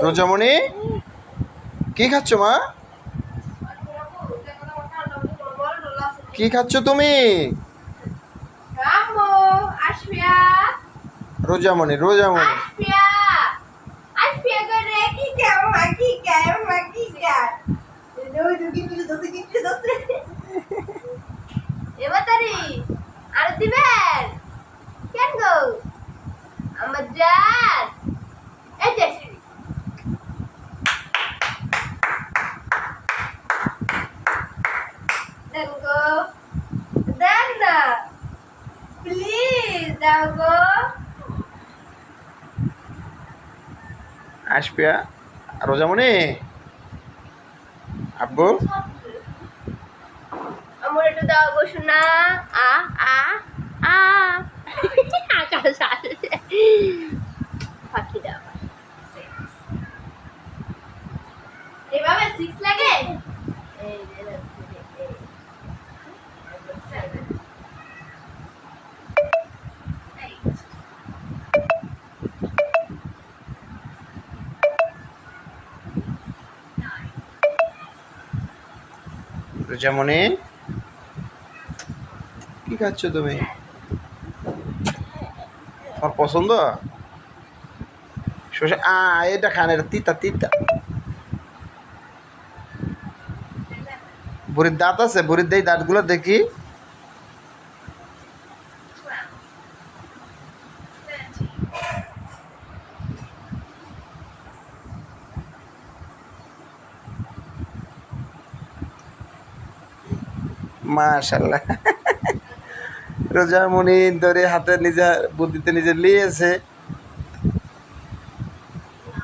রোজামণি কি খাচ্ছ মা? কি খাচ্ছ তুমি? রোজামণি রোজামণি এবার তারি আর দিবেন কেন গো আমার জান এই যে দেন গো দেন না প্লিজ দাও গো আসপিয়া রোজামণি আব্বু আমার একটু দাও গো শোনা আ আ আ আকাশ আসে পাখি দাও এভাবে সিক্স লাগে এই যে রোজামণি কি খাচ্ছ তুমি? তোমার পছন্দ শসা? এটা খান, এটা তিতা তিতা। বুড়ির দাঁত আছে? বুড়ির দেই দাঁতগুলো দেখি। মাশাআল্লাহ রোজামণি ধরে হাতে নিজে বুদ্ধিতে নিজে লিয়েছে।